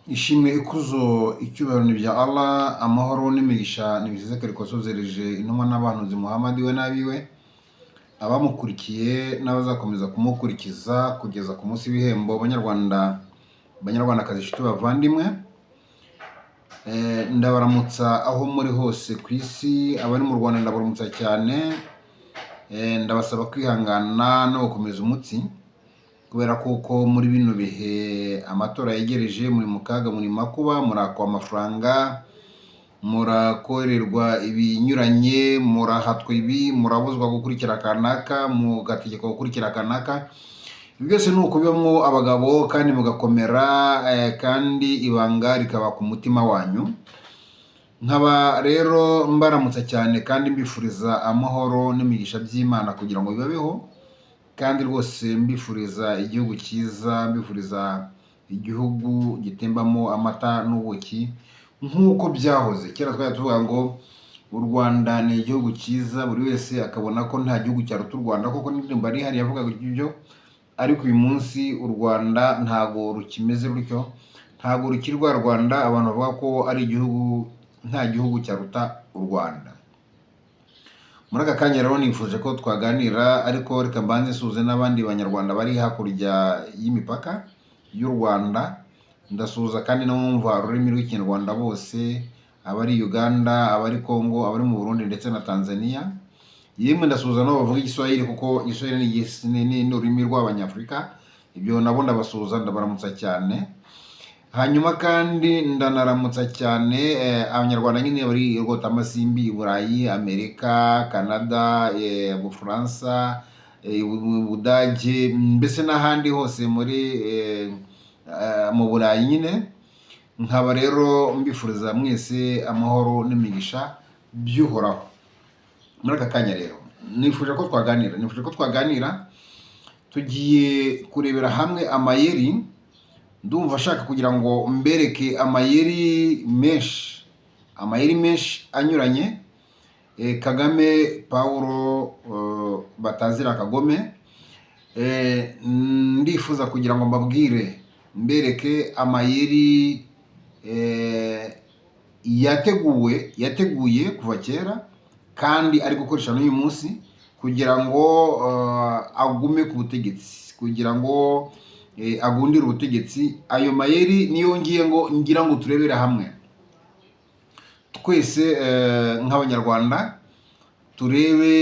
Ishimwe ikuzo icyubahiro ni bya Allah, amahoro n'imigisha nibisesekare kosozereje intumwa n'abahanuzi Muhammad we n'abiwe, abamukurikiye n'abazakomeza kumukurikiza kugeza ku munsi w'ibihembo. Banyarwandakazi, inshuti bavandimwe, ndabaramutsa aho muri hose ku isi. Abari mu Rwanda ndabaramutsa cyane, ndabasaba kwihangana no gukomeza umutsi, kubera kuko muri bino bihe amatora yegereje, muri mu kaga, muri makuba, murakwa amafaranga, murakorerwa ibinyuranye, murahatwa ibi, murabuzwa gukurikira kanaka, mugategekwa gukurikira kanaka. Ibi byose ni ukubibamwo abagabo kandi mugakomera, kandi ibanga rikaba ku mutima wanyu. Nkaba rero mbaramutsa cyane kandi mbifuriza amahoro n'imigisha by'Imana kugira ngo bibabeho, kandi rwose mbifuriza igihugu cyiza, mbifuriza igihugu gitembamo amata n'ubuki nk'uko byahoze kera. Twari tuvuga ngo u Rwanda ni igihugu cyiza, buri wese akabona ko nta gihugu cyaruta u Rwanda, kuko n'indirimbo yari ihari yavugaga ibyo. Ariko uyu munsi u Rwanda ntago rukimeze rutyo, ntago rukiri rwa Rwanda abantu bavuga ko ari igihugu, nta gihugu cyaruta u Rwanda. Muri aka kanya rero nifuje ko twaganira, ariko reka mbanze nsuhuze n'abandi banyarwanda bari hakurya y'imipaka y'u Rwanda. Ndasuhuza kandi n'abumva ururimi rw'ikinyarwanda bose, abari Uganda, abari Congo, abari mu Burundi ndetse na Tanzania. Yemwe ndasuhuza n'abo bavuga Igiswahili, kuko Igiswahili ni ururimi rw'Abanyafurika. Ibyo nabo ndabasuhuza, ndabaramutsa cyane. Hanyuma kandi ndanaramutsa cyane abanyarwanda nyine bari rwota amasimbi, i Burayi, Amerika, Canada, Bufaransa, Budage, mbese n'ahandi hose mu Burayi nyine. Nkaba rero mbifuriza mwese amahoro n'imigisha by'uhoraho. Muri aka kanya rero nifuje ko twaganira, tugiye kurebera hamwe amayeri. Ndumva ashaka kugira ngo mbereke amayeri menshi anyuranye Kagame Paul batazira Kagome. Ndifuza kugira ngo mbereke amayeri yateguye kuva kera kandi ari gukoresha n'uyu munsi kugira ngo agume ku butegetsi, kugira ngo agundire ubutegetsi. Ayo mayeri niyo ngira ngo turebere hamwe twese nk'abanyarwanda, turebe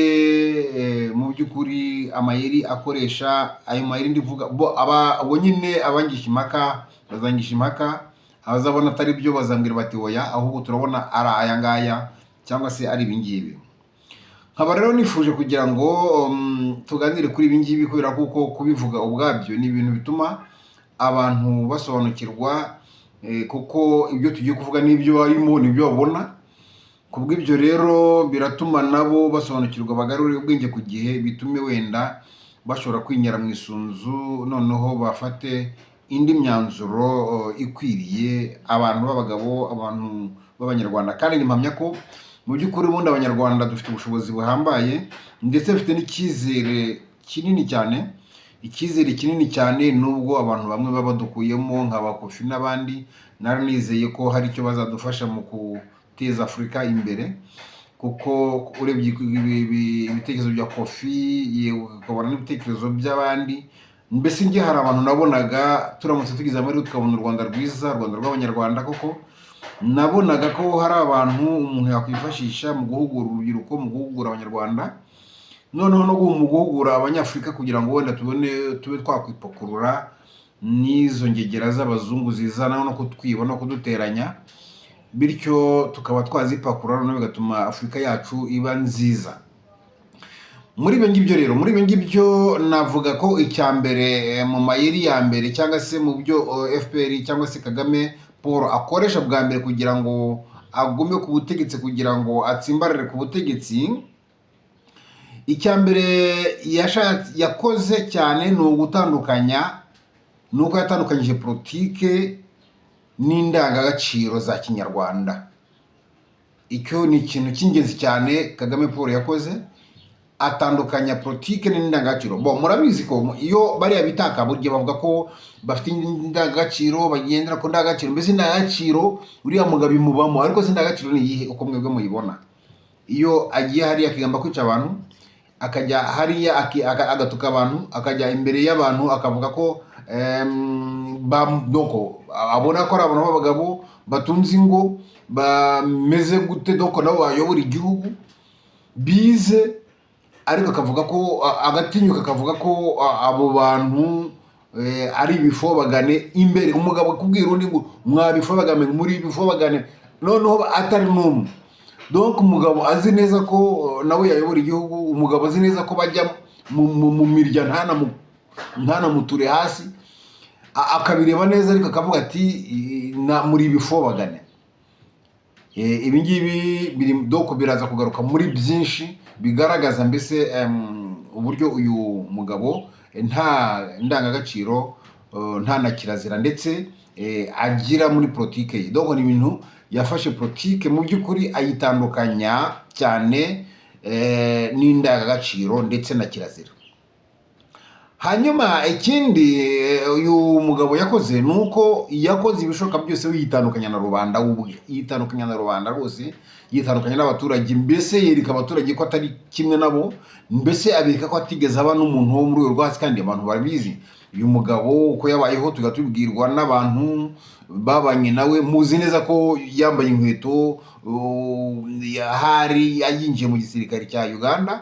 mu by'ukuri amayeri akoresha. Ayo mayeri ndivuga abo nyine abangisha impaka bazangisha impaka, abazabona atari byo bazambwira bati oya, ahubwo turabona ari aya ngaya cyangwa se ari ibingibi. Nkaba rero nifuje kugira ngo tuganire kuri ibingibi, kubera kuko kubivuga ubwabyo ni ibintu bituma abantu basobanukirwa, kuko ibyo tugiye kuvuga n'ibyo barimo nibyo babona. Kubw'ibyo rero biratuma nabo basobanukirwa, bagarurire ubwenge ku gihe, bitume wenda bashobora kwinyara mu isunzu, noneho bafate indi myanzuro ikwiriye, abantu b'abagabo, abantu b'abanyarwanda. Kandi mpamya ko mu by'ukuri ubundi abanyarwanda dufite ubushobozi buhambaye, ndetse bafite n'icyizere kinini cyane, nubwo abantu bamwe baba badukuyemo nka Bakofi n'abandi. Nari nizeye ko hari icyo bazadufasha mu guteza Afurika imbere, kuko urebye ibitekerezo bya Kofi, ukabona n'ibitekerezo by'abandi, mbese njye hari abantu nabonaga turamutse tugize amahirwe tukabona u Rwanda rwiza, u Rwanda rw'abanyarwanda, koko nabonaga ko hari abantu umuntu yakwifashisha mu guhugura urubyiruko, mu guhugura abanyarwanda, noneho no mu guhugura abanyafurika, kugira ngo wenda tube twakwipakurura n'izo ngegera z'abazungu zizana no kutwiba no kuduteranya, bityo tukaba twazipakurura, noneho bigatuma Afurika yacu iba nziza. Muri ibyo ngibyo navuga ko icya mbere, mu mayeri ya mbere, cyangwa se mu byo FPR cyangwa se Kagame Paul akoresha bwa mbere kugira ngo agume ku butegetsi, kugira ngo atsimbarare ku butegetsi, icya mbere yakoze cyane ni uko yatandukanyije politike n'indangagaciro za Kinyarwanda. Icyo ni ikintu cy'ingenzi cyane Kagame Paul yakoze. atandukanya politike n'indangagaciro. Bo murabizi ko iyo bariya bitaka burya bavuga ko bafite indangagaciro, bagendera ku ndangagaciro, mbese indangagaciro uriya mugabo imubamo, ariko si indangagaciro ni iyihe uko mwebwe muyibona? Iyo agiye hariya akigamba kwica abantu, akajya hariya agatuka abantu, akajya imbere y'abantu akavuga ko abona ko ari abantu b'abagabo batunze ingo bameze gute, doko nabo bayobora igihugu bize, ariko akavuga ko agatinyuka akavuga ko abo bantu ari ibifobagane imbere. Umugabo kubwira undi ngo mwabifobagane, muri ibifobagane, noneho atari n'umwe. Donc umugabo azi neza ko nawe yayobora igihugu, umugabo azi neza ko bajya mu mirya ntanamuture hasi, akabireba neza, ariko akavuga ati muri ibifobagane. Ibi ngibi biraza kugaruka muri byinshi bigaragaza mbese uburyo uyu mugabo nta ndangagaciro, nta na kirazira ndetse agira muri politike ye. Donc ni ibintu yafashe politike mu by'ukuri ayitandukanya cyane n'indangagaciro ndetse na kirazira. Hanyuma ikindi uyu mugabo yakoze ni uko yakoze ibishoboka byose yitandukanya na rubanda ubwe, yitandukanya na rubanda rwose, yitandukanya n'abaturage, mbese yereka abaturage ko atari kimwe nabo, mbese abereka ko atigeze aba n'umuntu wo muri rwo hasi, kandi abantu barabizi uyu mugabo uko yabayeho, tugatubwirwa n'abantu babanye nawe. Muzi neza ko yambaye inkweto hari yinjiye mu gisirikare cya Uganda,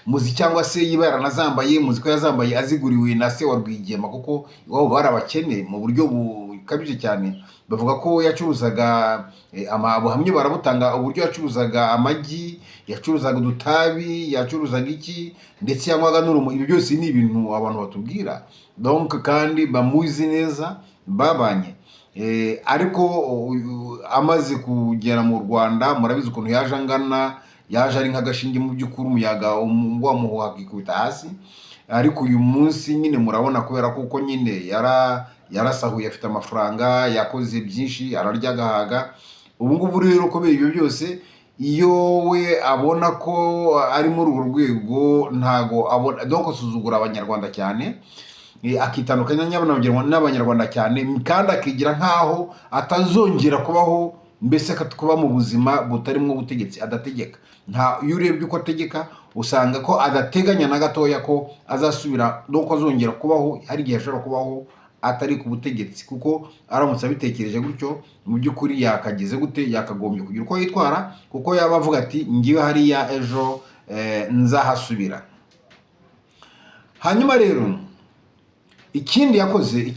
muzi cyangwa se yiba yaranazambaye, muzi ko yazambaye aziguriwe na se wa Rwigema, kuko iwabo bari abakene mu buryo bukabije cyane. Bavuga ko yacuruzaga abuhamye barabutanga uburyo yacuruzaga amagi, yacuruzaga udutabi, yacuruzaga iki, ndetse yanywaga n'urumogi. Ibyo byose ni ibintu abantu batubwira, donc kandi bamuzi neza, babanye. Ariko amaze kugera mu Rwanda, murabizi ukuntu yaje angana, yaje ari nk'agashinge mu by'ukuri, umuyaga wamuhuha akikubita hasi. Ariko uyu munsi nyine murabona, kubera kuko nyine yarasahuye, afite amafaranga, yakoze byinshi, ararya agahaga. Ubu ngubu rero kubera ibyo byose, iyo we abona ko ari muri urwo rwego, ntago abona donc suzugura abanyarwanda cyane, akitandukanya n'abanyarwanda cyane, kandi akigira nkaho atazongera kubaho, mbese kuba mu buzima butarimo ubutegetsi, adategeka. Iyo urebye uko ategeka, usanga ko adateganya na gatoya ko azasubira, nuko azongera kubaho. Hari igihe ashobora kubaho atari ku butegetsi, kuko aramutse abitekereje gutyo, mu by'ukuri yakageze gute, yakagombye kugira uko yitwara, kuko yaba avuga ati ngiwe hariya ejo nzahasubira. Hanyuma rero ikindi yakoze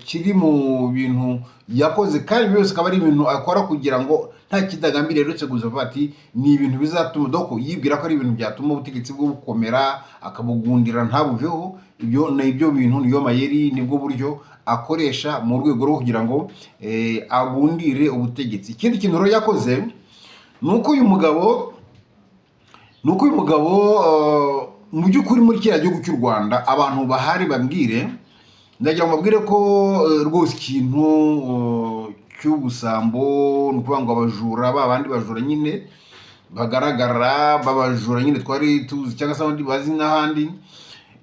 kiri mu bintu yakoze, kandi byose akaba ari ibintu akora kugira ngo nta kidagambiriye, uretse gusa ati ni ibintu bizatuma, doko yibwira ko ari ibintu byatuma ubutegetsi bwo bukomera, akabugundira ntabuveho. Ibyo n'ibyo bintu, niyo mayeri, nibwo buryo akoresha mu rwego rwo kugira ngo agundire ubutegetsi. Ikindi kintu rero yakoze ni uko uyu mugabo mu by'ukuri muri kiriya gihugu cy'u Rwanda, abantu bahari bambwire, ndagira ngo mbabwire ko rwose ikintu cy'ubusambo, ni ukuvuga ngo abajura, babandi bajura nyine bagaragara, babajura nyine twari tuzi, cyangwa se abandi bazi n'ahandi,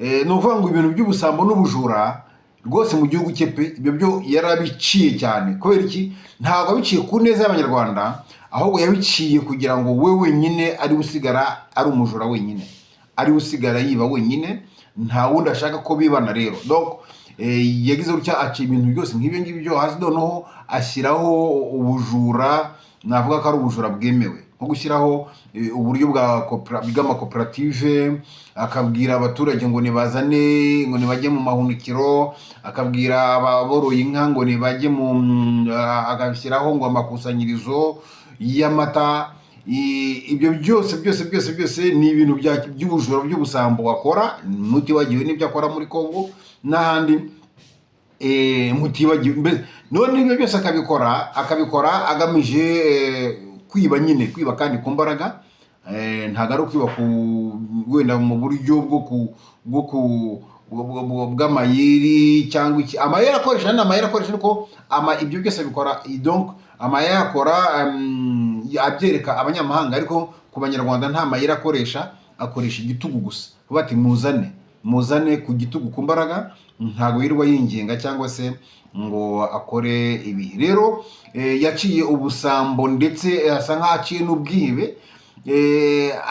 ni ukuvuga ngo ibintu by'ubusambo n'ubujura rwose mu gihugu cye pe, ibyo byo yarabiciye cyane. Kubera iki? Ntabwo abiciye ku neza y'abanyarwanda, ahubwo yabiciye kugira ngo we wenyine ari usigara ari umujura wenyine, ari usigara yiba wenyine, nta wundi ashaka ko bibana. Rero donc yagize gutya, aciye ibintu byose nk'ibyo ngibyo hasi, noneho ashyiraho ubujura, navuga ko ari ubujura bwemewe, nko gushyiraho uburyo bw'amakoperative, akabwira abaturage ngo nibazane, ngo nibajye mu mahunikiro, akabwira aboroye inka ngo nibajye agashyiraho ngo amakusanyirizo y'amata. Ibyo byose ni ibintu by'ubujura, by'ubusambo akora, mutibagiwe n'ibyo akora muri Kongo n'ahandi, mutibagiwe. None ibyo byose akabikora agamije kwiba nyine, kwiba kandi ku mbaraga. Ntabwo ari ukwiba wenda mu buryo bw'amayeri cyangwa iki. Amayeri akoresha niko ibyo byose bikora, donc amayeri akora abyereka abanyamahanga, ariko ku banyarwanda nta mayeri akoresha, akoresha igitugu gusa, bati muzane ku gitugu, ku mbaraga, ntabwo yirirwa yinginga cyangwa se ngo akore ibi. Rero yaciye ubusambo ndetse asa nk'aho aciye n'ubwibe,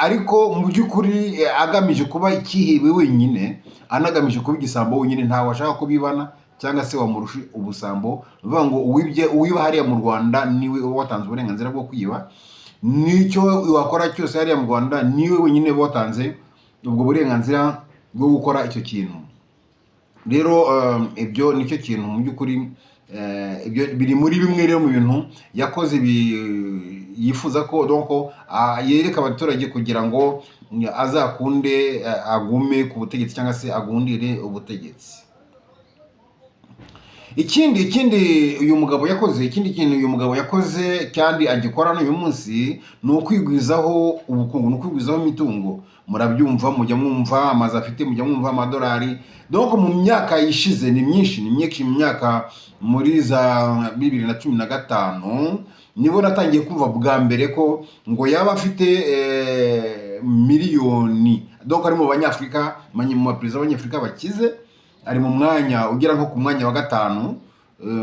ariko mu by'ukuri agamije kuba ikihebe wenyine, anagamije kuba igisambo wenyine, ntawe ashaka kubibana cyangwa se wamurusha ubusambo. Bivuga ngo uwiba hariya mu Rwanda niwe watanze uburenganzira bwo kwiba, nicyo wakora cyose hariya mu Rwanda niwe wenyine watanze ubwo burenganzira bwo gukora icyo kintu. Rero ibyo nicyo kintu mu by'ukuri, ibyo biri muri bimwe rero mu bintu yakoze yifuza ko donc yereka abaturage kugira ngo azakunde agume ku butegetsi cyangwa se agundire ubutegetsi. Ikindi kintu uyu mugabo yakoze kandi agikora n'uyu munsi, ni ukwigwizaho ubukungu, ni ukwigwizaho imitungo. Murabyumva, mujya mwumva amazu afite, mujya mwumva amadolari. Donc mu myaka ishize ni myinshi mu myaka muri za 2015 nibo natangiye kumva bwa mbere ko ngo yaba afite miliyoni, donc ari mu banyafurika, mu baperezida b'abanyafurika bakize, ari mu mwanya ugera nko ku mwanya wa 5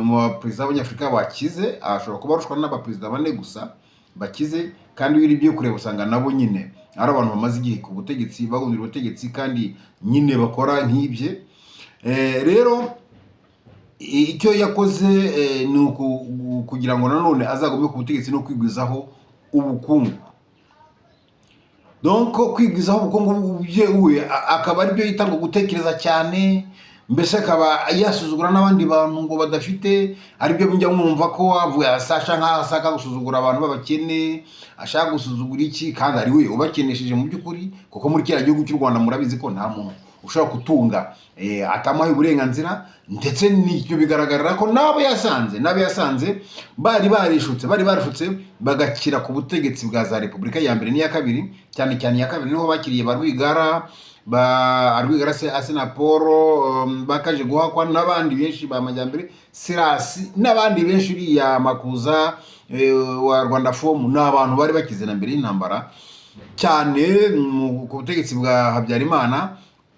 mu baperezida b'abanyafurika bakize. Ashobora kuba arushwa n'abaperezida 4 gusa bakize, kandi iyo urebye kureba usanga nabo nyine ari abantu bamaze igihe ku butegetsi, bagundira ubutegetsi, kandi nyine bakora nk'ibye. Rero icyo yakoze ni kugira ngo nanone azagume ku butegetsi no kwigwizaho ubukungu. Donc kwigwizaho ubukungu we akaba ari byo yita ngo gutekereza cyane, mbese akaba yasuzugura n'abandi bantu ngo badafite. Aribyo njya mwumva ko avuye asasha nk'aho asaka gusuzugura abantu b'abakene, ashaka gusuzugura iki, kandi ari we ubakenesheje mu by'ukuri. Kuko muri kiriya gihugu cy'u Rwanda murabizi ko nta muntu ushobora kutunga atamaye uburenganzira, ndetse n'icyo bigaragarira ko nabo yasanze bari barishutse bagakira ku butegetsi bwa za Repubulika ya mbere n'iya kabiri, cyane iya kabiri niho bakiriye ba Rwigara se Asena Paul, bakaje guhakwa n'abandi benshi ba Majyambere Sirasi n'abandi benshi, uriya Makuza wa Rwanda Forum, n'abantu bari bakize na mbere y'intambara cyane ku butegetsi bwa Habyarimana.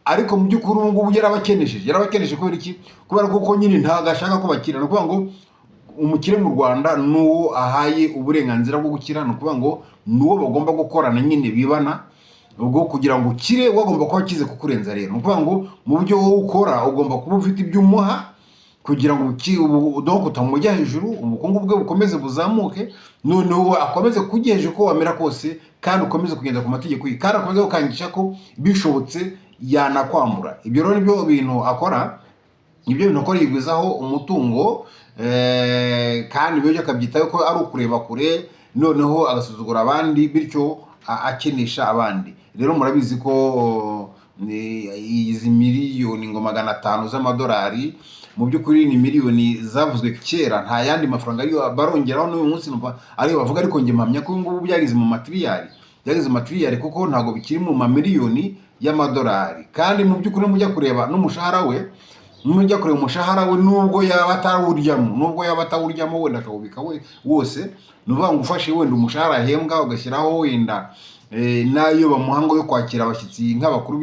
Ariko mu by'ukuri ubu ngubu yarabakenesheje kubera iki? Kubera kuko nyine ntago ashaka ko bakira. Ni ukuvuga ngo umukire mu Rwanda n'uwo ahaye uburenganzira bwo gukira, ni ukuvuga ngo n'uwo bagomba gukorana nyine bibana, ubwo kugira ngo ukire wagomba kuba akize kukurenza. Rero ni ukuvuga ngo mu byo wowe ukora ugomba kuba ufite ibyo umuha kugira ngo donc utamujya hejuru, ubukungu bwe bukomeze buzamuke, noneho akomeze kujya hejuru ko wamera kose, kandi ukomeze kugenda ku mategeko ye, kandi akomeze gukangisha ko bishobotse yanakwambura. Ibyo rero nibyo bintu akora, yigwizaho umutungo, kandi ibyo akabyitaho ko ari ukureba kure, noneho agasuzugura abandi, bityo akenesha abandi. Rero murabizi ko izi miliyoni ngo 500 z'amadolari mu by'ukuri ni miliyoni zavuzwe kera, nta yandi mafaranga ariyo barongeraho n'uyu munsi ariyo bavuga. Ariko njye mpamya ko ngubu byageze mu matiriyari, kuko ntago bikiri mu mamiliyoni y'amadolari. Kandi mu by'ukuri mujya kureba n'umushahara we, nubwo yaba atawuryamo, wenda akawubika wose, ni ukuvuga ngo ufashe wenda umushahara ahembwa ugashyiraho wenda n'ayo bamuha ngo yo kwakira abashyitsi nk'abakuru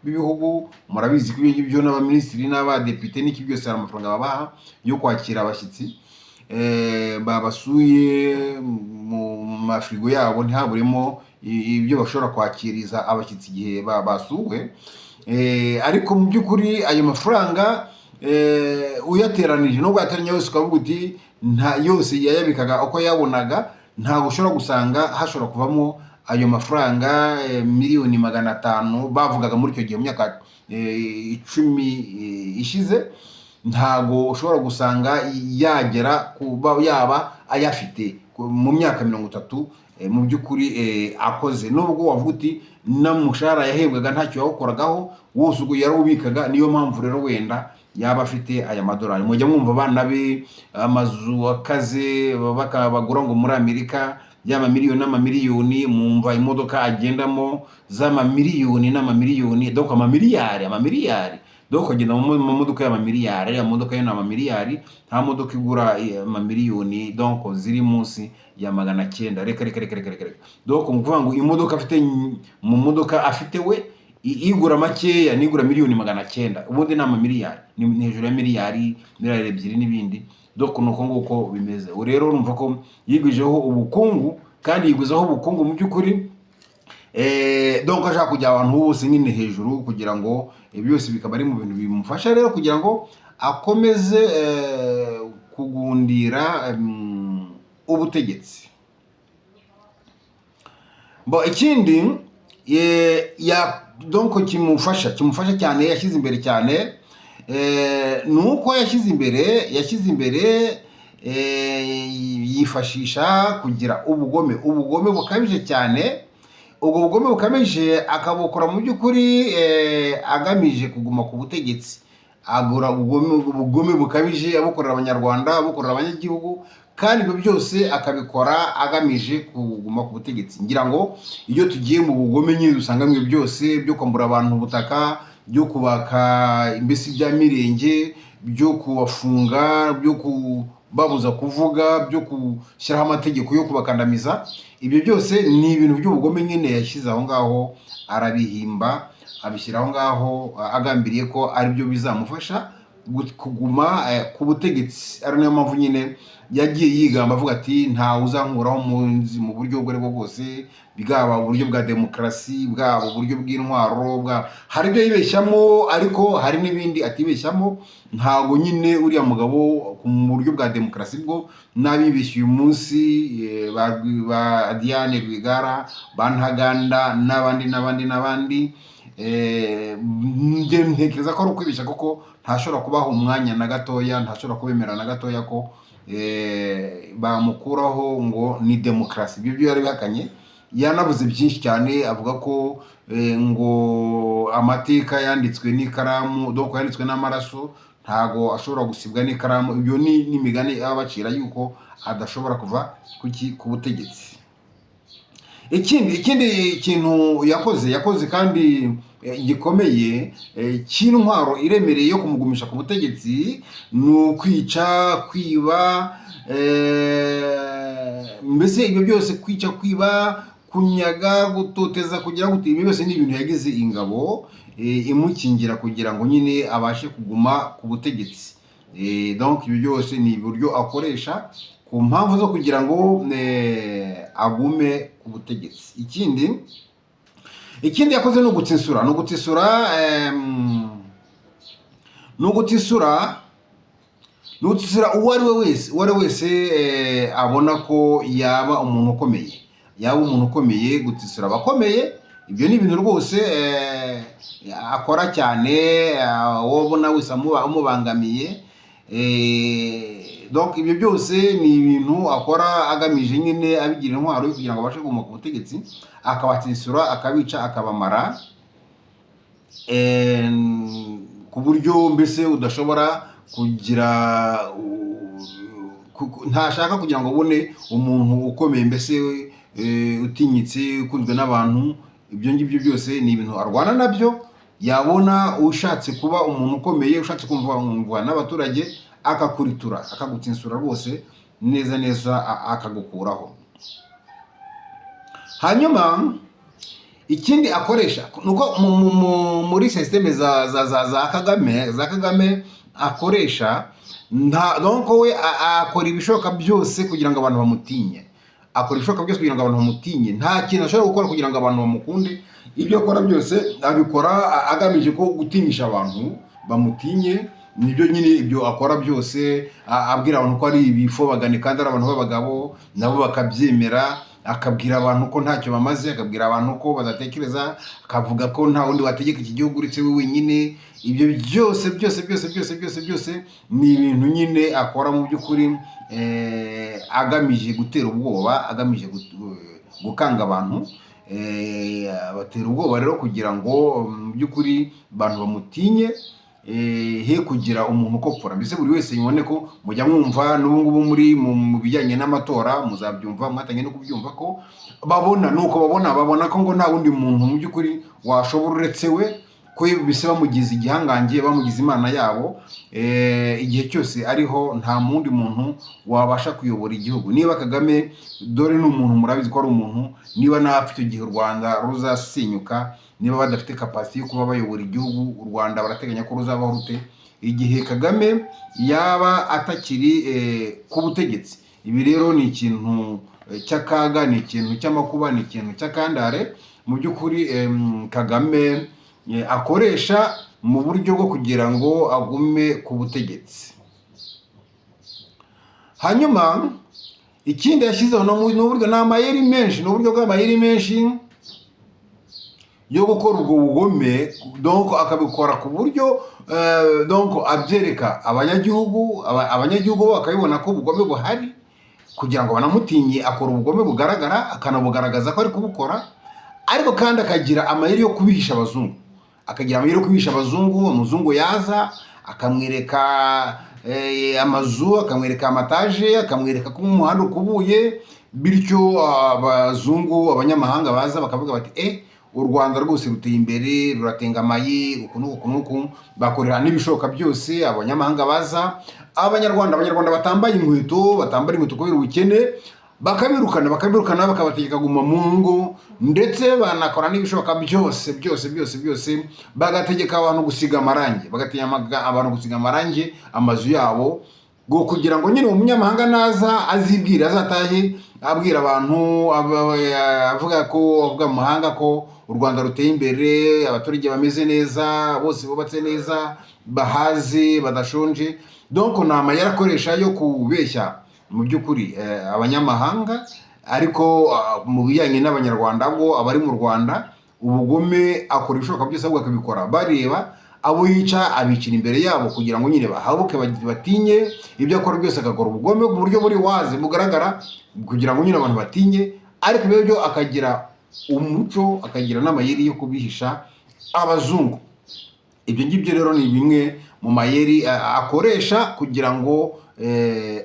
b'ibihugu, murabizi ko ibyo n'abaminisitiri n'abadepite n'iki byose hari amafaranga babaha yo kwakira abashyitsi babasuye mu mafirigo yabo, ntihaburemo ibyo bashobora kwakiriza abashyitsi igihe basuwe. Ariko mu by'ukuri ayo mafaranga uyateranije, nubwo yateranye yose ukavuga uti yose yayabikaga uko yabonaga, ntabwo ushobora gusanga hashobora kuvamo ayo mafaranga miliyoni 500 bavugaga muri icyo gihe mu myaka 10 ishize. Ntabwo ushobora gusanga yagera kuba yaba ayafite mu myaka 30 mu by'ukuri akoze. Nubwo wavuga uti n'umushahara yahembwaga ntacyo yawukoragaho, wose ubwo yarawubikaga. Niyo mpamvu rero wenda yaba afite aya madolari. Mujya mwumva abana be amazu akaze bagura ngo muri Amerika y'amamiliyoni n'amamiliyoni, mwumva imodoka agendamo z'amamiliyoni n'amamiliyoni, donc amamiliyari dore ukagenda mu modoka y'amamiliyari, ya modoka yo ni amamiliyari, nta modoka igura amamiliyoni donc ziri munsi ya 900. Reka donc ni ukuvuga ngo imodoka afite mu modoka afite we igura makeya nigura miliyoni 900, ubundi ni amamiliyari, ni hejuru ya miliyari 2 n'ibindi. Donc nuko nguko bimeze. Rero numva ko yigwijeho ubukungu, kandi yigwizaho ubukungu mu by'ukuri, donc ashaka kujya abantu bose nyine hejuru, kugira ngo byose bikaba ari mu bintu bimufasha rero kugira ngo akomeze kugundira ubutegetsi. Ikindi donc kimufasha cyane, yashyize imbere cyane, nuko yashyize imbere yifashisha kugira ubugome bukabije cyane. Ubwo bugome bukabije akabukora mu by'ukuri agamije kuguma ku butegetsi. Agura ubugome bukabije abukorera abanyarwanda, abukorera abanyagihugu, kandi ibyo byose akabikora agamije kuguma ku butegetsi. Ngira ngo iyo tugiye mu bugome nyine dusanga ibyo byose byo kwambura abantu ubutaka, byo kubaka imbesi bya mirenge, byo kubafunga, byo kubabuza kuvuga, byo gushyiraho amategeko yo kubakandamiza, ibyo byose ni ibintu by'ubugome nyine yashyize aho ngaho, arabihimba abishyira aho ngaho, agambiriye ko ari byo bizamufasha kuguma ku butegetsi. Ari nayo mpamvu nyine yagiye yigamba avuga ati ntawe uzankuraho mu buryo ubwo aribwo bwose, bwaba uburyo bwa demokarasi, bwaba uburyo bw'intwaro, hari ibyo yibeshyamo, ariko hari n'ibindi atibeshyamo. Ntabwo nyine uriya mugabo mu buryo bwa demokarasi bwo n'abibeshye uyu munsi, ba Diane Rwigara, ba Ntaganda n'abandi, ntekereza ko ari ukwibeshya, kuko ntashobora kubaha umwanya na gatoya, ntashobora kubemera na gatoya ko bamukuraho ngo ni demokarasi. Ibyo byo yari bihakanye, yanavuze byinshi cyane, avuga ko ngo amateka yanditswe n'ikaramu, donc yanditswe n'amaraso, ntago ashobora gusibwa n'ikaramu. Ibyo ni imigani abacira yuko adashobora kuva ku butegetsi. Ikindi kintu yakoze kandi gikomeye cy'intwaro iremereye yo kumugumisha ku butegetsi, ni ukwica, kwiba, mbese ibyo byose, kwica, kwiba, kunyaga, gutoteza, kugira ngo ibi byose ni ibintu yagize ingabo imukingira kugira ngo nyine abashe kuguma ku butegetsi. Donc ibyo byose ni uburyo akoresha ku mpamvu zo kugira ngo agume ku butegetsi. Ikindi yakoze ni ugutsisura uwo ari we wese abona ko yaba umuntu ukomeye, gutsisura abakomeye. Ibyo ni ibintu rwose akora cyane, wowe ubona wese amubangamiye. Donc ibyo byose ni ibintu akora agamije nyine abigira intwaro yo kugira ngo abashe kuguma ku butegetsi, akabatsisura, akabica, akabamara, ku buryo mbese udashobora kugira, ntashaka kugira ngo abone umuntu ukomeye, mbese utinyitse, ukunzwe n'abantu. Ibyo ngibyo byose ni ibintu arwana nabyo. Yabona ushatse kuba umuntu ukomeye, ushatse kumva n'abaturage, akakuritura, akagutsinsura rwose neza akagukuraho. Hanyuma ikindi akoresha nuko muri systeme za Kagame akoresha, donc we akora ibishoboka byose kugira ngo abantu bamutinye, nta kintu ashobora gukora kugira ngo abantu bamukunde. Ibyo akora byose abikora agamije ko gutinyisha abantu bamutinye. Nibyo nyine ibyo akora byose, abwira abantu ko ari ibifobagane kandi ari abantu b'abagabo, nabo bakabyemera. Akabwira abantu ko ntacyo bamaze, akabwira abantu ko badatekereza, akavuga ko nta wundi wategeka iki gihugu uretse we wenyine. Ibyo byose ni ibintu nyine akora mu by'ukuri agamije gutera ubwoba, agamije gukanga abantu, batera ubwoba rero kugira ngo mu by'ukuri abantu bamutinye, he kugira umuntu ukopfora. Mbese buri wese yibone ko mujya mwumva n'ubu ngubu muri mu bijyanye n'amatora, muzabyumva, mwatangiye no kubyumva ko babona ko ngo nta wundi muntu mu by'ukuri washobora uretse we ko bise bamugize igihangange, bamugize imana yabo. Igihe cyose ariho nta mundi muntu wabasha kuyobora igihugu. Niba Kagame dore ni umuntu murabizi ko ari umuntu, niba napfa icyo gihe u Rwanda ruzasenyuka, niba badafite kapasiti yo kuba bayobora igihugu, u Rwanda barateganya ko ruzabaho rute igihe Kagame yaba atakiri ku butegetsi. Ibi rero ni ikintu cy'akaga, ni ikintu cy'amakuba, ni ikintu cy'akandare mu by'ukuri Kagame akoresha mu buryo bwo kugira ngo agume ku butegetsi. Hanyuma ikindi yashyizeho n'uburyo n'amayeri menshi, n'uburyo bw'amayeri menshi yo gukora ubwo bugome, donc akabikora ku buryo donc abyereka abanyagihugu bakabibona ko ubugome buhari kugira ngo banamutinye. Akora ubugome bugaragara, akanabugaragaza ko ari kubukora, ariko kandi akagira amayeri yo kubihisha abazungu. Umuzungu yaza akamwereka amazu, akamwereka amataje, akamwereka ko umuhanda ukubuye, bityo abanyamahanga baza bakavuga bati u Rwanda rwose ruteye imbere, ruratengamaye, uku n'uku. Bakorera n'ibishoboka byose abanyamahanga baza, abanyarwanda batambaye inkweto kubera ubukene, bakabirukana bakabategeka kuguma mu ngo, ndetse banakora n'ibishoboka byose bagategeka abantu gusiga amarangi amazu yabo, kugira ngo nyine umunyamahanga naza azibwira, azatahe abwira abantu, avuga mu mahanga ko u Rwanda ruteye imbere, abaturage bameze neza, bose bubatse neza, bahaze, badashonje. Donc ni amayeri akoresha yo kubeshya mu by'ukuri abanyamahanga, ariko mu bijyanye n'abanyarwanda bwo abari mu Rwanda, ubugome akora ibishoboka byose, ahubwo akabikora bareba abo yica, abicira imbere yabo kugira ngo nyine bahabuke, batinye ibyo akora byose. Agakora ubugome ku buryo buri wazi bugaragara kugira ngo nyine abantu batinye, ariko ibyo akagira umuco, akagira n'amayeri yo kubihisha abazungu. Ibyo ngibyo rero ni bimwe mu mayeri akoresha kugira ngo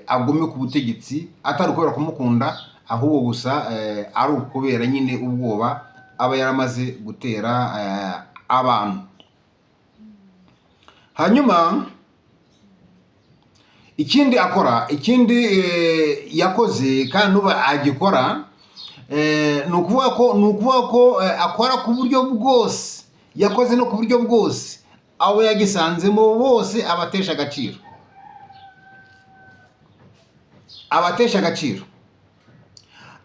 agume ku butegetsi, atari ukubera kumukunda, ahubwo gusa ari ukubera nyine ubwoba aba yaramaze gutera abantu. Hanyuma ikindi yakoze kandi n'ubu agikora, ni ukuvuga ko akora ku buryo bwose, yakoze no ku buryo bwose abo yagisanzemo bose abatesha agaciro.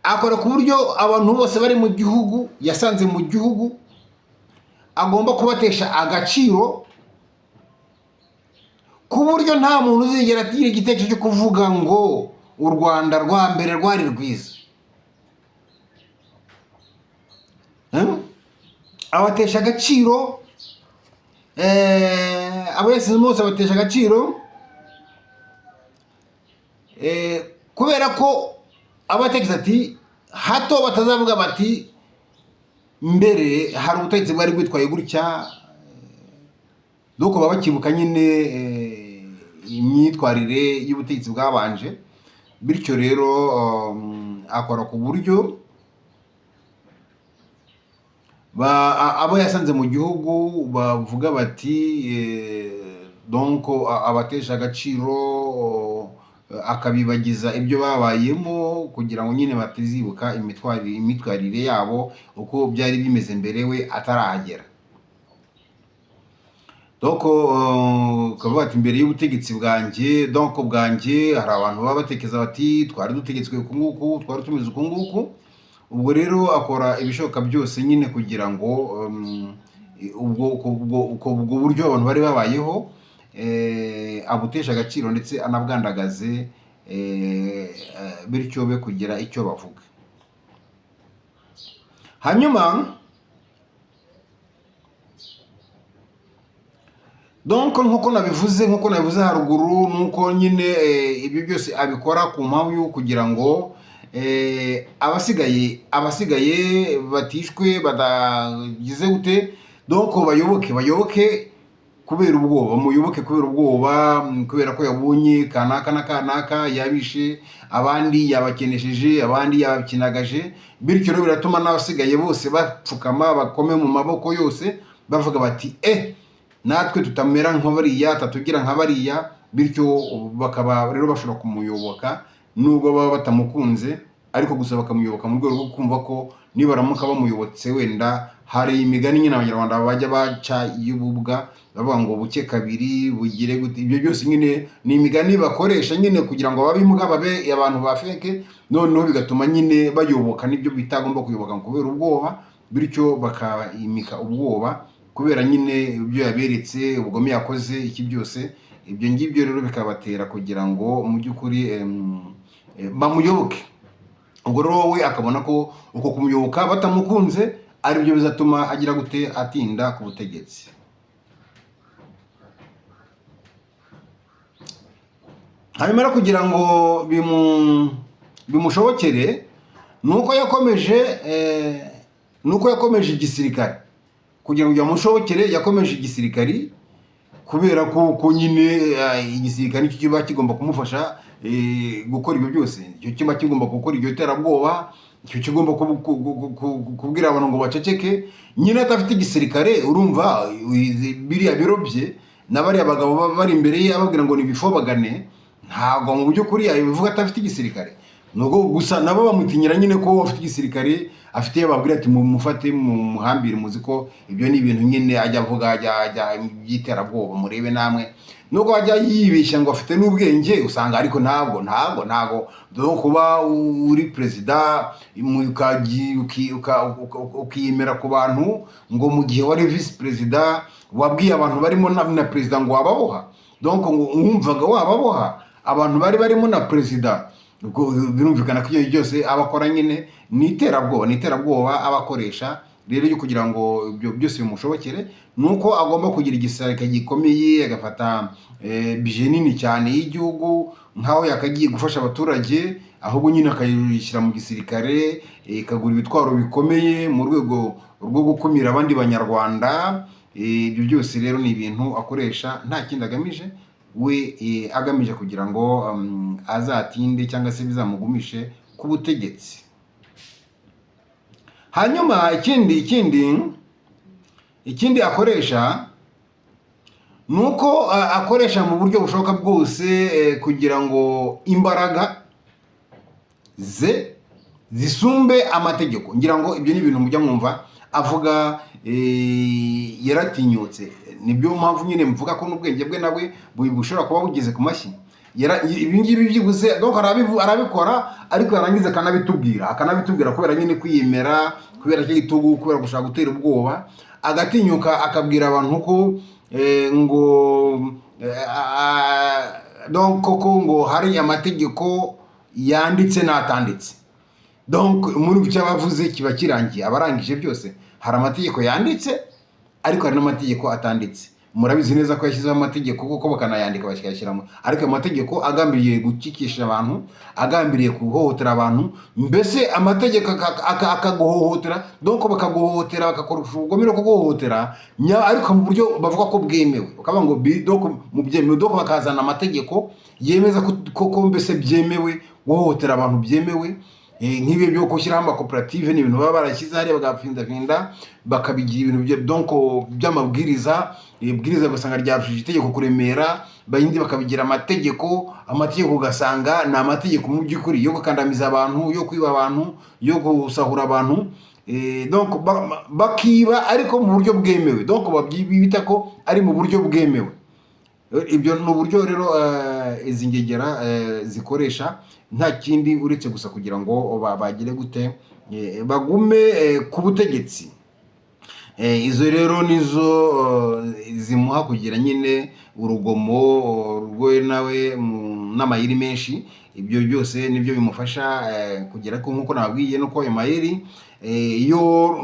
Akora ku buryo abantu bose bari mu gihugu, yasanze mu gihugu, agomba kubatesha agaciro, ku buryo nta muntu uzigera agira igitekerezo cyo kuvuga ngo u Rwanda rwa mbere rwari rwiza. Abatesha agaciro, abese bose abatesha agaciro, kubera ko abatekereza ati hato batazavuga bati mbere hari ubutegetsi bwari bwitwaye gutya, nuko baba bakibuka nyine imyitwarire y'ubutegetsi bwabanje. Bityo rero akora ku buryo abo yasanze mu gihugu bavuga bati donc abatesha agaciro, akabibagiza ibyo babayemo kugira ngo nyine batizibuka imyitwarire yabo uko byari bimeze mbere we atarahagera. Donc kavuga ati mbere y'ubutegetsi bwanjye, donc bwanjye hari abantu baba batekereza bati twari dutegetswe uku nguku, twari tumeze uku nguku. Ubwo rero akora ibishoboka byose nyine kugira ngo ubwo buryo abantu bari babayeho abutesha agaciro ndetse anabwandagaze, bityo be kugira icyo bavuga. Hanyuma donc nkuko nabivuze haruguru, nuko nyine ibyo byose abikora ku mpamvu yo kugira ngo abasigaye batishwe, badagize gute, donc bayoboke kubera ubwoba, muyoboke kubera ubwoba, kubera ko yabonye kanaka na kanaka yabishe, abandi yabakenesheje, abandi yabakinagaje. Bityo rero biratuma n'abasigaye bose bapfukama, bakome mu maboko yose, bavuga bati natwe tutamera nk'abariya, tatugira nk'abariya, bityo bakaba rero bashobora kumuyoboka nubwo baba batamukunze, ariko gusa bakamuyoboka mu rwego rwo kumva ko nibaramuka bamuyobotse wenda hari imigani nyine abanyarwanda bajya baca y'ububwa bavuga ngo buke kabiri bugire gute. Ibyo byose nyine ni imigani bakoresha nyine kugira ngo ababimbwa babe abantu ba feke, noneho bigatuma nyine bayoboka n'ibyo bitagomba kuyoboka kubera ubwoba, bityo bakimika ubwoba kubera nyine ibyo yaberetse, ubugome yakoze, iki byose. Ibyo ngibyo rero bikabatera kugira ngo mu by'ukuri bamuyoboke. Ubwo rero wowe akabona ko uko kumuyoboka batamukunze aribyo bizatuma agira gute, atinda ku butegetsi. Hanyuma kugira ngo bimushobokere nuko yakomeje igisirikare. Kugira ngo byamushobokere yakomeje igisirikari kubera ko nyine igisirikare nicyo kiba kigomba kumufasha gukora ibyo byose. Icyo kiba kigomba gukora iryo terabwoba, icyo kigomba kubwira abantu ngo baceceke. Nyine atafite igisirikare, urumva biriya biro bye n'abariya bagabo bari imbere ye ababwira ngo nibifobagane, ntabwo mu by'ukuri yabivuga atafite igisirikare. Nuko gusa nabo bamutinyira nyine ko afite igisirikare, afite babwira ati mumufate muhambire, muzi ko ibyo ni ibintu nyine ajya avuga, ajya byiterabwoba, murebe namwe. Nuko ajya yibeshya ngo afite n'ubwenge, usanga ariko ntabwo do kuba uri perezida ukiyemera ku bantu ngo mu gihe wari vice perezida wabwiye abantu barimo na perezida ngo wababoha. Donc wumvaga wababoha abantu bari barimo na perezida. Ubwo birumvikana ko iyo byose abakora nyine ni iterabwoba abakoresha. Rero yo kugira ngo ibyo byose bimushobokere nuko agomba kugira igisirikare gikomeye, agafata bije nini cyane y'igihugu nkaho yakagiye gufasha abaturage, ahubwo nyine akayishyira mu gisirikare, ikagura ibitwaro bikomeye mu rwego rwo gukumira abandi banyarwanda. Ibyo byose rero ni ibintu akoresha, nta kindi agamije, we agamije kugira ngo azatinde cyangwa se bizamugumishe ku butegetsi. Hanyuma ikindi akoresha nuko akoresha mu buryo bushoboka bwose kugira ngo imbaraga ze zisumbe amategeko. Ngira ngo ibyo ni ibintu mujya mwumva avuga yaratinyutse. Nibyo mpamvu nyine mvuga ko n'ubwenge bwe nawe bushobora kuba bugeze ku mashyi. Ibi ngibi byibuze donc arabikora, ariko yarangiza akanabitubwira kubera nyine kwiyemera, kubera cyo gitugu, kubera gushaka gutera ubwoba, agatinyuka akabwira abantu ko ngo donc koko ngo hari amategeko yanditse n'atanditse. Donc muri icyo abavuze kiba kirangiye, abarangije byose. Hari amategeko yanditse ariko hari n'amategeko atanditse. Murabizi neza ko yashyizeho amategeko kuko bakanayandika bakayashyiramo, ariko amategeko agambiriye gukikisha abantu, agambiriye kuhohotera abantu. Mbese amategeko akaguhohotera, donc bakaguhohotera, bakakorusha ubugome no kuguhohotera, ariko mu buryo bavuga ko bwemewe. Bakavuga ngo donc mu byemewe, donc bakazana amategeko yemeza ko mbese byemewe guhohotera abantu, byemewe. Nk'ibi byo gushyiraho amakoperative ni ibintu baba barashyize hariya bagapfindafinda bakabigira ibintu donc by'amabwiriza. Ibwiriza ugasanga ryarushijeho itegeko kuremera, bayindi bakabigira amategeko ugasanga ni amategeko mu by'ukuri yo gukandamiza abantu, yo kwiba abantu, yo gusahura abantu. Donc bakiba ariko mu buryo bwemewe, donc bita ko ari mu buryo bwemewe. Ibyo ni uburyo rero izi ngegera zikoresha, nta kindi uretse gusa kugira ngo bagire gute, bagume ku butegetsi. Izo rero nizo zimuha kugira nyine urugomo rwe nawe n'amayeri menshi. Ibyo byose nibyo bimufasha kugera ko, nk'uko nababwiye, nuko ayo mayeri yo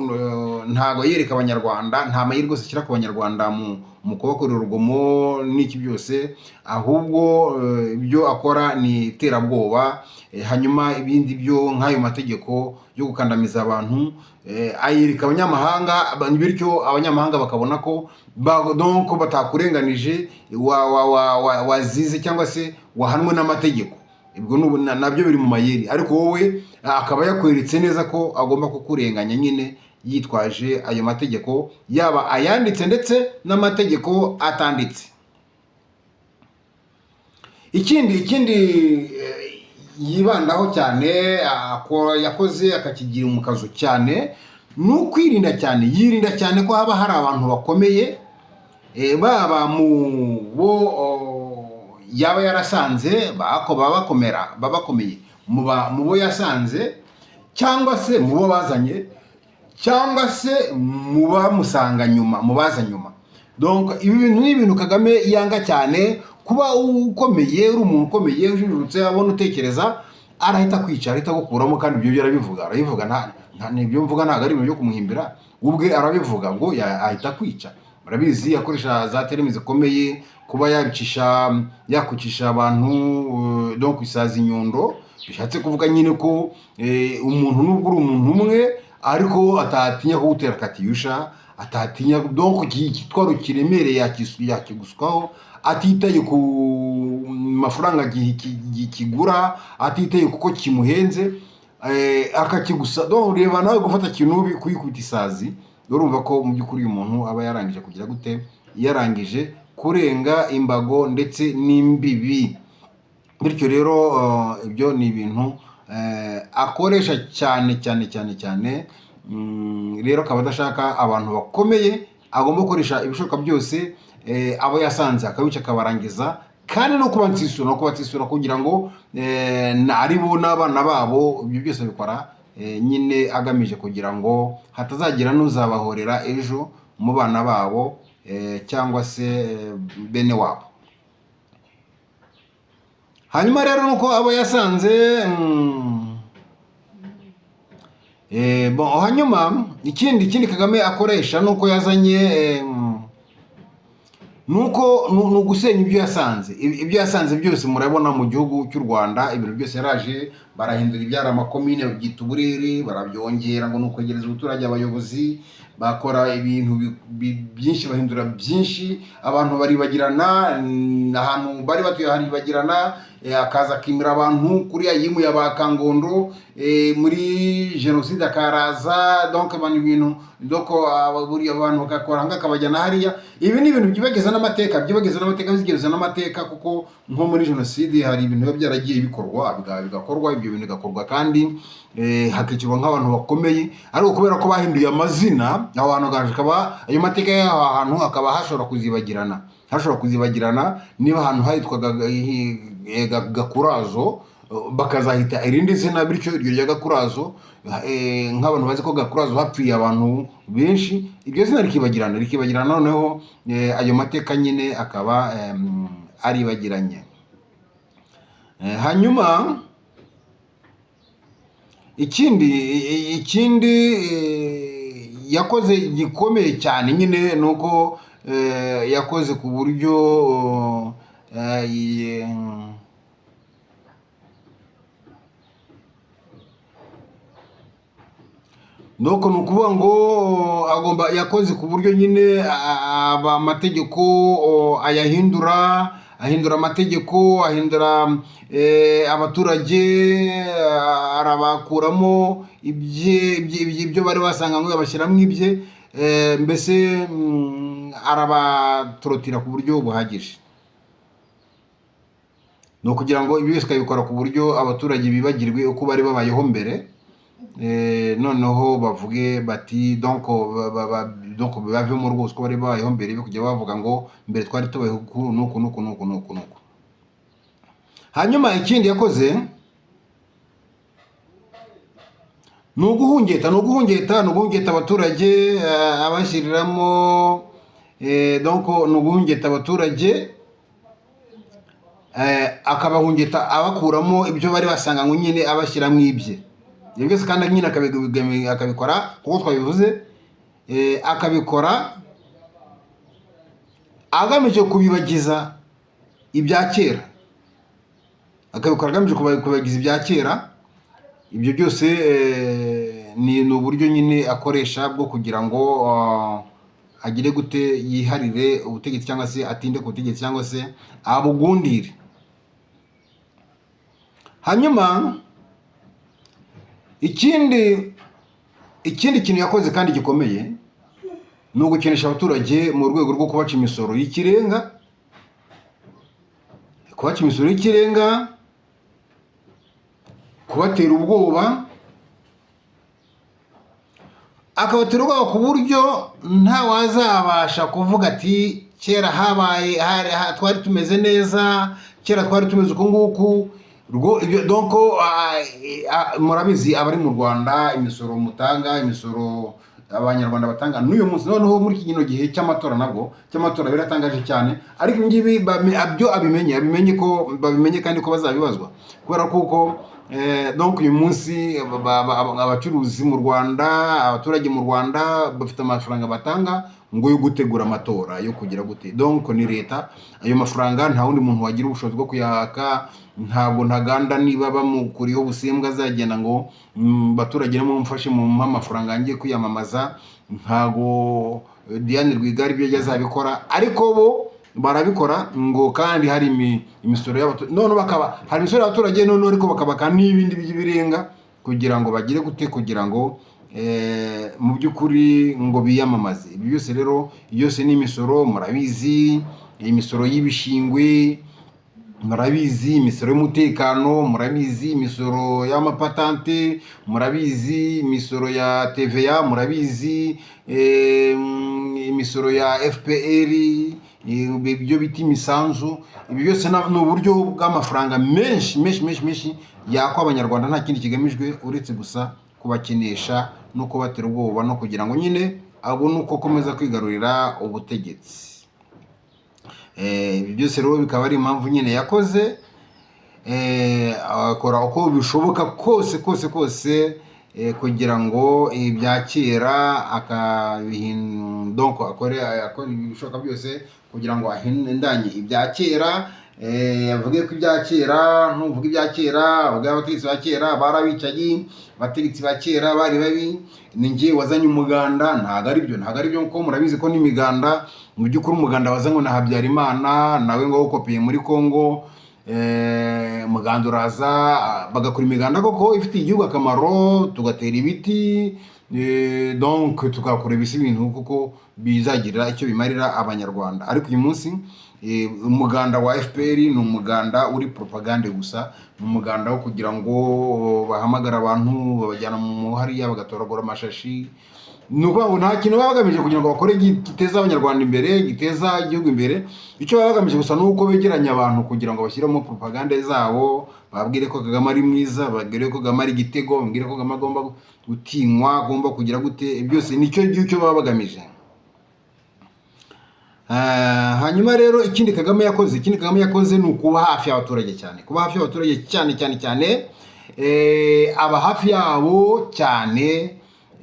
ntago yereka abanyarwanda, nta mayeri rwose ashyira ku banyarwanda mu kubakorera urugomo n'iki byose, ahubwo ibyo akora ni iterabwoba. Hanyuma ibindi byo nk'ayo mategeko yo gukandamiza abantu ayereka abanyamahanga, bityo abanyamahanga bakabona ko donc batakurenganije, wazize cyangwa se wahanwe n'amategeko. Ibwo nabyo biri mu mayeri, ariko wowe akaba yakweretse neza ko agomba kukurenganya nyine yitwaje ayo mategeko, yaba ayanditse ndetse n'amategeko atanditse. Ikindi yibandaho cyane yakoze akakigira umukazo cyane, ni ukwirinda cyane, yirinda cyane ko haba hari abantu bakomeye, baba mu bo yaba yarasanze baba bakomeye mu bo yasanze, cyangwa se mu bo bazanye, cyangwa se mu bamusanga nyuma, mu baza nyuma. Donc ibi bintu ni ibintu Kagame yanga cyane. Kuba ukomeye, uri umuntu ukomeye ujijutse, abona utekereza, arahita kwica, arahita gukuramo, kandi ibyo arabivuga nibyo mvuga, ntabwo ari ibintu byo kumuhimbira, ubwe arabivuga ngo ahita kwica. Murabizi akoresha za terimi zikomeye, kuba yakwicisha abantu, donc isazi inyundo, bishatse kuvuga nyine ko umuntu nubwo uri umuntu umwe, ariko atatinya kugutera katyusha, atatinya, donc igitwaro kiremereye yakiguswaho, atitaye ku mafaranga kigura, atitaye kuko kimuhenze, akakigusa. Donc reba nawe gufata kinubi kuyikubita isazi, urumva ko mu by'ukuri uyu muntu aba yarangije kugira gute, yarangije kurenga imbago ndetse n'imbibi. Bityo rero ibyo ni ibintu akoresha cyane. Rero akaba adashaka abantu bakomeye, agomba gukoresha ibishoboka byose abo yasanze akabica akabarangiza, kandi no kubatsisura kugira ngo ari bo n'abana babo, ibyo byose bikora nyine agamije kugira ngo hatazagira n'uzabahorera ejo mu bana babo cyangwa se bene wabo. Hanyuma rero nuko abo yasanze hanyuma ikindi Kagame akoresha nuko yazanye nuko ni ugusenya ibyo yasanze byose. Murabona mu gihugu cy'u Rwanda ibintu byose yaraje barahindura ibyara amakomine, babyita uburere, barabyongera ngo ni ukwegereza abaturage abayobozi, bakora ibintu byinshi, bahindura byinshi, abantu baribagirana, ahantu bari batuye haribagirana, akaza akimira abantu kuriya yimuye abakangondo muri jenoside, akaraza, donc ibintu buri abantu bakakora akabajyana hariya. Ibi ni ibintu byibageza n'amateka, kuko nko muri jenoside hari ibintu biba byaragiye bigakorwa, ibyo bintu bigakorwa kandi hakicirwa nk'abantu bakomeye, ariko kubera ko bahinduye amazina, aho hantu ayo mateka y'aho hantu hakaba hashobora kuzibagirana. Niba ahantu hitwaga Gakurazo, bakazahita irindi zina, bityo iryo rya Gakurazo, nk'abantu bazi ko Gakurazo hapfiye abantu benshi, iryo zina rikibagirana, noneho ayo mateka nyine akaba aribagiranye. Hanyuma ikindi yakoze gikomeye cyane nyine nuko yakoze ku buryo nuko ni ukuvuga ngo yakoze ku buryo nyine amategeko ayahindura amategeko, ahindura abaturage, arabakuramo ibyo bari basanga ngo bashyiramo ibye, mbese arabatorotira ku buryo buhagije. ni ukugira ngo ibi byose ukabikora ku buryo abaturage bibagirwe uko bari babayeho mbere, noneho bavuge bati donc bavemo rwose uko bari babayeho mbere, kujya bavuga ngo mbere twari tubayeho nuku. Hanyuma ikindi yakoze ni uguhungeta abaturage, abashyiriramo donc ni uguhungeta abaturage, akabahungeta abakuramo ibyo bari basanga ngo nyine abashyiramo ibye. Ibyo byose kandi nyine akabikora kuko twabivuze, akabikora agamije kubibagiza ibya kera, kubibagiza ibya kera. Ibyo byose ni uburyo nyine akoresha bwo kugira ngo agire gute yiharire ubutegetsi, cyangwa se atinde ku butegetsi, cyangwa se abugundire. Hanyuma ikindi ikindi kintu yakoze kandi gikomeye ni ugukenesha abaturage mu rwego rwo kubaca imisoro y'ikirenga, kubatera ubwoba, akabatera ubwoba ku buryo nta wazabasha kuvuga ati kera habaye twari tumeze neza, kera twari tumeze uku nguku. Donc murabizi abari mu Rwanda imisoro mutanga, imisoro abanyarwanda batanga n'uyu munsi, noneho muri kino gihe cy'amatora biratangaje cyane, ariko ngibi byo babimenye kandi ko bazabibazwa, kubera kuko donc uyu munsi abacuruzi mu Rwanda, abaturage mu Rwanda bafite amafaranga batanga ngo yo gutegura amatora yo kugira gute. Donc ni leta, ayo mafaranga nta wundi muntu wagira ubushobozi bwo kuyaka, ntabwo ntaganda niba bamukuriho ubusembwa azagenda ngo baturage mu mfashe mu amafaranga ngiye kwiyamamaza, ntago Diane Rwigara ibyo yazabikora, ariko bo barabikora ngo kandi hari imisoro y'abaturage, none bakaba hari imisoro y'abaturage, none ariko bakabaka n'ibindi by'ibirenga kugira ngo bagire gute, kugira ngo mu by'ukuri ngo biyamamaze. Ibi byose rero yose ni imisoro, murabizi imisoro y'ibishingwe, murabizi imisoro y'umutekano, murabizi imisoro y'amapatante, murabizi imisoro ya TVA, murabizi imisoro ya FPR, ibyo biti imisanzu. Ibi byose ni uburyo bw'amafaranga menshi yakwa abanyarwanda, nta kindi kigamijwe uretse gusa kubakenesha no kubatera ubwoba no kugira ngo nyine abone uko akomeza kwigarurira ubutegetsi. Ibi byose rero bikaba ari impamvu nyine yakoze, akora uko bishoboka kose kugira ngo ibya kera donc akora ibishoboka byose kugira ngo ahindanye ibya kera. Avuge ko ibya kera, ntuvuge ibya kera, avuge abategetsi ba kera barabicaye, abategetsi ba kera bari babi, ni njye wazanye umuganda. Ntago ari byo kuko murabizi ko n'imiganda mu by'ukuri umuganda wazanywe na Habyarimana, nawe ngo awukopiye muri Congo. Umuganda uraza bagakora imiganda koko ifitiye igihugu akamaro, tugatera ibiti, donc tugakora ibintu kuko bizagirira icyo bimarira abanyarwanda. Ariko uyu munsi umuganda wa FPR ni umuganda uri propagande gusa, ni umuganda wo kugira ngo bahamagara abantu babajyana mu hariya bagatoragura amashashi. Nuko nta kintu baba bagamije kugira ngo bakore giteza abanyarwanda imbere, giteza igihugu imbere. Icyo baba bagamije gusa nuko begeranya abantu kugira ngo bashyiremo propagande zabo, babwire ko Kagame ari mwiza, babwire ko Kagame ari igitego, babwire ko Kagame agomba gutinywa, agomba kugira gute. Byose nicyo baba bagamije. Hanyuma rero ikindi Kagame yakoze ni ukuba hafi y'abaturage cyane, cyane aba hafi yabo cyane.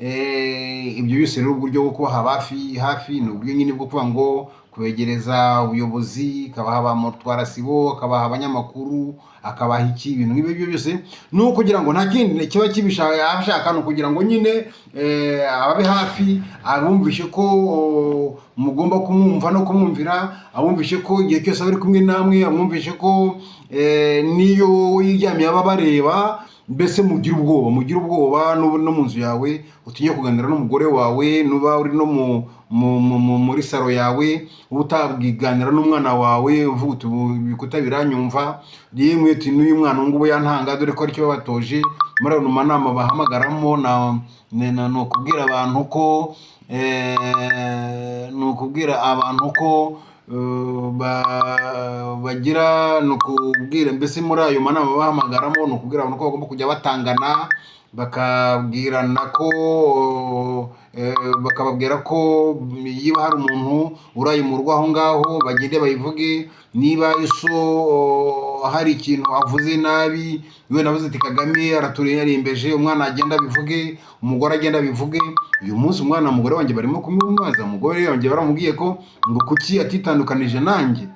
Ibyo byose rero uburyo bwo kuba hafi ni uburyo nyine bwo kuvuga ngo kubegereza ubuyobozi, akabaha abamutwara sibo, akabaha abanyamakuru, akabaha ibintu nk'ibyo byose ni ukugira ngo nta kindi kiba kibishaka, no kugira ngo nyine ababe hafi, abumvishe ko mugomba kumwumva no kumwumvira, abumvishe ko igihe cyose bari kumwe namwe, abumvishe ko niyo yiryamiye aba bareba. Mbese mugira ubwoba no mu nzu yawe, utinye kuganira n'umugore wawe, nuba uri no muri saro yawe, utabwiganira n'umwana wawe, uvuga uti ibikuta biranyumva, yemwe uti n'uyu mwana ngubu yantanga, dore ko aricyo babatoje muri ayo manama bahamagaramo. No kubwira abantu ko bagira, no kubwira mbese muri ayo manama bahamagaramo, no kubwira abantu ko bagomba kujya batangana, bakababwira ko niba hari umuntu uraye mu rugo aho ngaho bagende bayivuge. Niba hari ikintu avuze nabi, we navuze ati Kagame araturembeje, umwana agenda bivuge, umugore agenda bivuge. Uyu munsi umugore wanjye barimo kumubaza, umugore wanjye baramubwiye ko ngo kuki atitandukanije nanjye.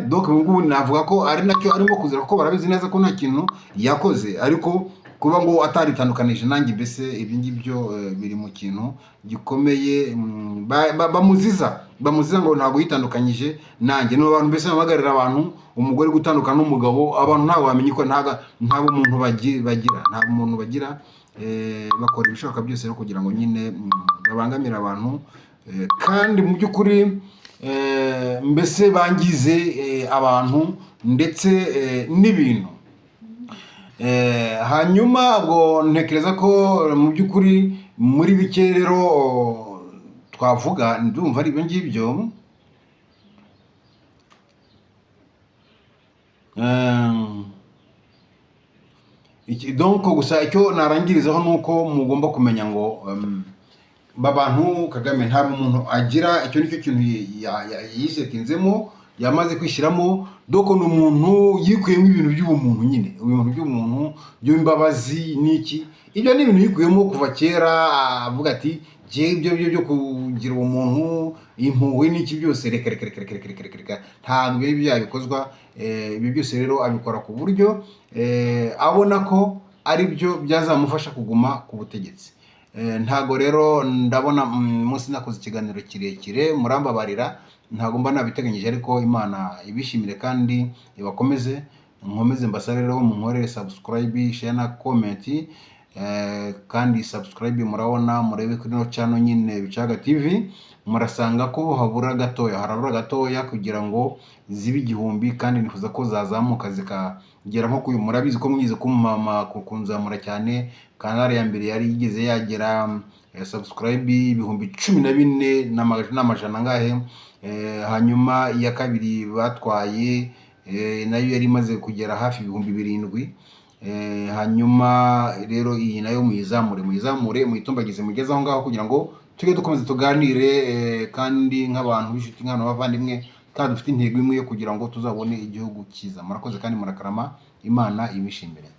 Donc ngubu navuga ko ari nacyo arimo kuzira, ko barabizi neza ko nta kintu yakoze, ariko kuba ngo ataritandukanije nanjye, mbese ibi ngibyo biri mu kintu gikomeye. Bamuziza ngo ntabwo yitandukanyije nanjye. Ni abantu mbese bamagarira abantu umugore gutandukana n'umugabo, abantu ntabwo bamenye ko nta muntu bagira, bakora ibishoboka byose rero kugira ngo nyine babangamire abantu, kandi mu by'ukuri mbese bangize abantu ndetse n'ibintu. Hanyuma ubwo ntekereza ko mu by'ukuri muri bike rero twavuga, ndumva ari ibyo ngibyo. Donc gusa icyo narangirizaho ni uko mugomba kumenya ngo babantu Kagame nta umuntu agira, icyo nicyo kintu yisetinzemo, yamaze kwishyiramo. Doko ni umuntu yikuyemo ibintu by'ubumuntu, nyine ibintu by'umuntu by'imbabazi n'iki, ibyo ni ibintu yikuyemo kuva kera, avuga ati ibyo byo kugira umuntu impuhwe n'iki byose reka ntabwo ibyo yabikozwa. Ibyo byose rero abikora ku buryo abona ko ari byo byazamufasha kuguma ku butegetsi. Ntago rero ndabona munsi nakoze ikiganiro kirekire, murambabarira, ntago mba nabiteganyije, ariko Imana ibishimire kandi ibakomeze. Nkomeze mbasabe rero munkorere subscribe, share na comment, kandi subscribe murabona murebe kuri no channel nyine Bicaga TV, murasanga ko harabura gatoya kugira ngo zibe 1000, kandi nifuza ko zazamuka zikagera nko kuyu. Murabizi ko mwize kumama kunzamura cyane, kanari ya mbere yari yigeze yagera subscribe 14,000 n'amajana ngahe. Hanyuma iya kabiri batwaye nayo yari imaze kugera hafi 7,000. Hanyuma rero iyi nayo muyizamure muyitumbagize mugeze aho ngaho, kugira ngo tujye dukomeza tuganire, kandi nk'abantu b'inshuti, nk'abantu bavandimwe, kandi dufite intego imwe yo kugira ngo tuzabone igihugu cyiza. Murakoze kandi murakarama, Imana ibishimire.